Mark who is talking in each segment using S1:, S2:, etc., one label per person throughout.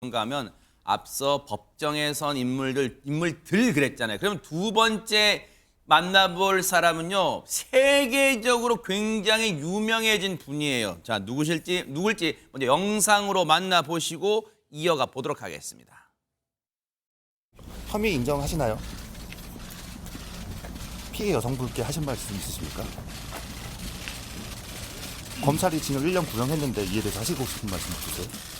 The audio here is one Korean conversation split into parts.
S1: 그런가 하면 앞서 법정에 선 인물들 그랬잖아요. 그럼 두 번째 만나볼 사람은요, 세계적으로 굉장히 유명해진 분이에요. 자, 누굴지 먼저 영상으로 만나보시고 이어가 보도록 하겠습니다.
S2: 혐의 인정하시나요? 피해 여성분께 하신 말씀 있으십니까? 검찰이 징역 1년 구형했는데 이에 대해서 하시고 싶은 말씀 없으세요?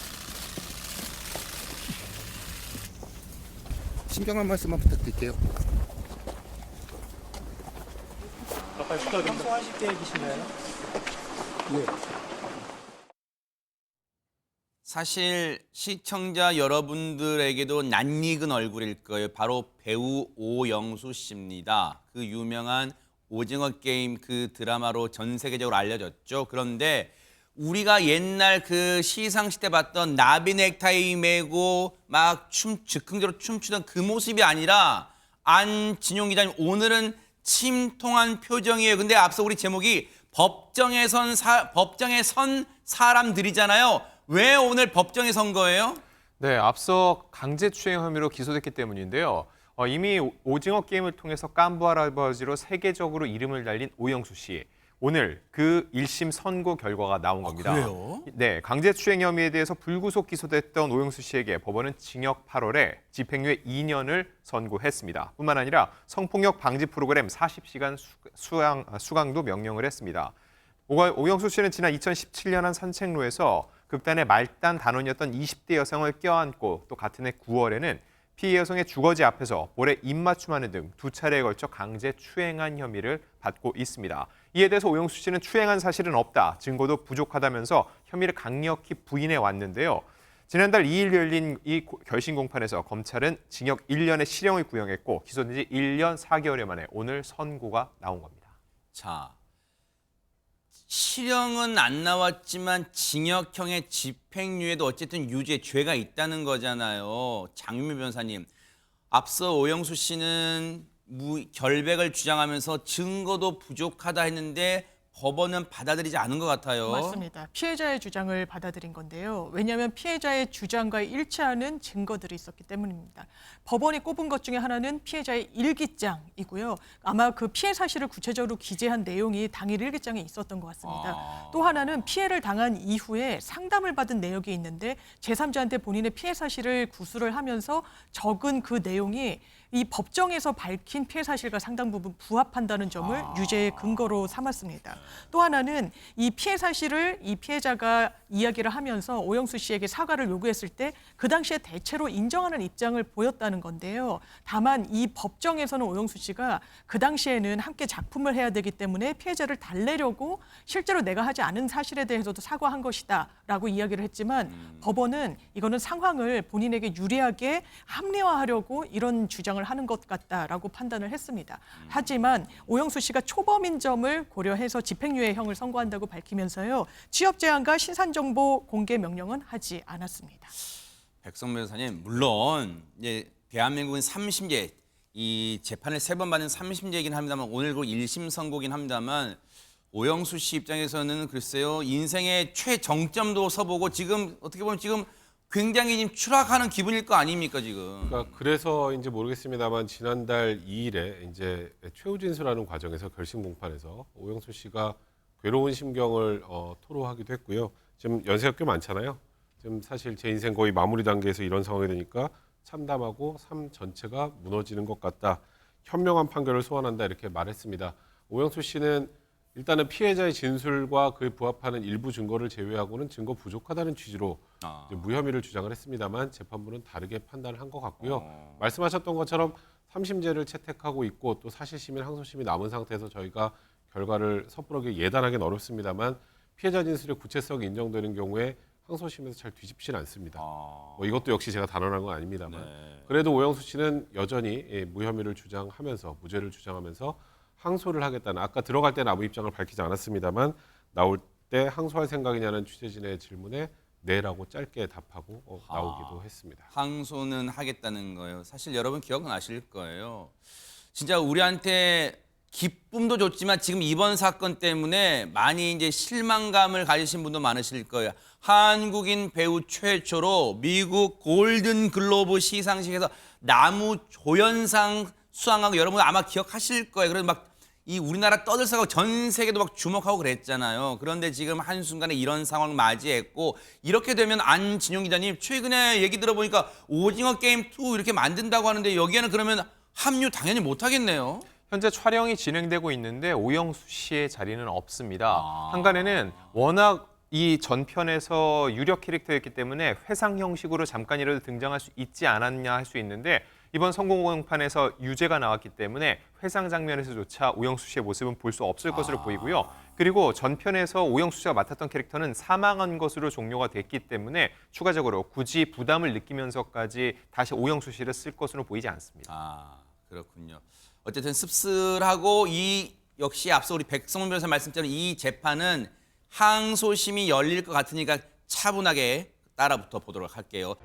S2: 신경한 말씀만 부탁드릴게요.
S3: 방송하실 계획이신가요?
S1: 사실 시청자 여러분들에게도 낯익은 얼굴일 거예요. 바로 배우 오영수 씨입니다. 그 유명한 오징어 게임 그 드라마로 전 세계적으로 알려졌죠. 그런데 우리가 옛날 그 시상식 때 봤던 나비 넥타이 메고 막 즉흥적으로 춤추던 그 모습이 아니라 안진용 기자님 오늘은 침통한 표정이에요. 근데 앞서 우리 제목이 법정에 선 사람들이잖아요. 왜 오늘 법정에 선 거예요?
S4: 네, 앞서 강제추행 혐의로 기소됐기 때문인데요. 이미 오징어 게임을 통해서 깐부 할아버지로 세계적으로 이름을 날린 오영수 씨. 오늘 그 1심 선고 결과가 나온 겁니다.
S1: 그래요?
S4: 네, 강제추행 혐의에 대해서 불구속 기소됐던 오영수 씨에게 법원은 징역 8월에 집행유예 2년을 선고했습니다. 뿐만 아니라 성폭력 방지 프로그램 40시간 수강도 명령을 했습니다. 오영수 씨는 지난 2017년 한 산책로에서 극단의 말단 단원이었던 20대 여성을 껴안고 또 같은 해 9월에는 피해 여성의 주거지 앞에서 볼에 입맞춤하는 등 두 차례에 걸쳐 강제 추행한 혐의를 받고 있습니다. 이에 대해서 오영수 씨는 추행한 사실은 없다, 증거도 부족하다면서 혐의를 강력히 부인해 왔는데요. 지난달 2일 열린 이 결심 공판에서 검찰은 징역 1년의 실형을 구형했고 기소된 지 1년 4개월여 만에 오늘 선고가 나온 겁니다.
S1: 자, 실형은 안 나왔지만 징역형의 집행유예도 어쨌든 유죄 죄가 있다는 거잖아요. 장윤미 변호사님, 앞서 오영수 씨는 결백을 주장하면서 증거도 부족하다 했는데 법원은 받아들이지 않은 것 같아요.
S5: 맞습니다. 피해자의 주장을 받아들인 건데요. 왜냐하면 피해자의 주장과 일치하는 증거들이 있었기 때문입니다. 법원이 꼽은 것 중에 하나는 피해자의 일기장이고요. 아마 그 피해 사실을 구체적으로 기재한 내용이 당일 일기장에 있었던 것 같습니다. 또 하나는 피해를 당한 이후에 상담을 받은 내역이 있는데 제3자한테 본인의 피해 사실을 구술을 하면서 적은 그 내용이 이 법정에서 밝힌 피해 사실과 상당 부분 부합한다는 점을 유죄의 근거로 삼았습니다. 또 하나는 이 피해 사실을 이 피해자가 이야기를 하면서 오영수 씨에게 사과를 요구했을 때 그 당시에 대체로 인정하는 입장을 보였다는 건데요. 다만 이 법정에서는 오영수 씨가 그 당시에는 함께 작품을 해야 되기 때문에 피해자를 달래려고 실제로 내가 하지 않은 사실에 대해서도 사과한 것이다라고 이야기를 했지만 법원은 이거는 상황을 본인에게 유리하게 합리화하려고 이런 주장을 하는 것 같다라고 판단을 했습니다. 하지만 오영수 씨가 초범인 점을 고려해서 집행유예형을 선고한다고 밝히면서요. 취업 제한과 신상 정보 공개 명령은 하지 않았습니다.
S1: 백성 변호사님, 물론 이제 대한민국은 3심제, 이 재판을 3번 받는 3심제이긴 합니다만 오늘 그 1심 선고긴 합니다만 오영수 씨 입장에서는 글쎄요, 인생의 최정점도 서보고 지금 어떻게 보면 지금 굉장히 지금 추락하는 기분일 거 아닙니까 지금?
S6: 그러니까 그래서인지 모르겠습니다만 지난달 2일에 이제 최후 진술하는 과정에서 결심 공판에서 오영수 씨가 괴로운 심경을 토로하기도 했고요. 지금 연세가 꽤 많잖아요. 지금 사실 제 인생 거의 마무리 단계에서 이런 상황이 되니까 참담하고 삶 전체가 무너지는 것 같다. 현명한 판결을 소원한다 이렇게 말했습니다. 오영수 씨는 일단은 피해자의 진술과 그에 부합하는 일부 증거를 제외하고는 증거 부족하다는 취지로 이제 무혐의를 주장을 했습니다만 재판부는 다르게 판단을 한 것 같고요. 말씀하셨던 것처럼 3심제를 채택하고 있고 또 사실심의 항소심이 남은 상태에서 저희가 결과를 섣부르게 예단하기는 어렵습니다만 피해자 진술의 구체성이 인정되는 경우에 항소심에서 잘 뒤집지는 않습니다. 이것도 역시 제가 단언한 건 아닙니다만 그래도 오영수 씨는 여전히 무혐의를 주장하면서 무죄를 주장하면서 항소를 하겠다는, 아까 들어갈 때는 아무 입장을 밝히지 않았습니다만 나올 때 항소할 생각이냐는 취재진의 질문에 네라고 짧게 답하고 나오기도 했습니다.
S1: 항소는 하겠다는 거예요. 사실 여러분 기억나실 거예요. 진짜 우리한테 기쁨도 좋지만 지금 이번 사건 때문에 많이 이제 실망감을 가지신 분도 많으실 거예요. 한국인 배우 최초로 미국 골든 글로브 시상식에서 나무 조연상 수상한 거 여러분 아마 기억하실 거예요. 그래서 막 이 우리나라 떠들썩하고 전 세계도 막 주목하고 그랬잖아요. 그런데 지금 한순간에 이런 상황을 맞이했고 이렇게 되면 안진용 기자님 최근에 얘기 들어보니까 오징어 게임 2 이렇게 만든다고 하는데 여기에는 그러면 합류 당연히 못 하겠네요.
S4: 현재 촬영이 진행되고 있는데 오영수 씨의 자리는 없습니다. 한간에는 워낙 이 전편에서 유력 캐릭터였기 때문에 회상 형식으로 잠깐이라도 등장할 수 있지 않았냐 할 수 있는데 이번 성공공판에서 유죄가 나왔기 때문에 회상 장면에서조차 오영수 씨의 모습은 볼 수 없을 것으로 보이고요. 그리고 전편에서 오영수 씨가 맡았던 캐릭터는 사망한 것으로 종료가 됐기 때문에 추가적으로 굳이 부담을 느끼면서까지 다시 오영수 씨를 쓸 것으로 보이지 않습니다.
S1: 아, 그렇군요. 어쨌든 씁쓸하고 이 역시 앞서 우리 백성문 변호사 말씀처럼 이 재판은 항소심이 열릴 것 같으니까 차분하게 따라붙어 보도록 할게요.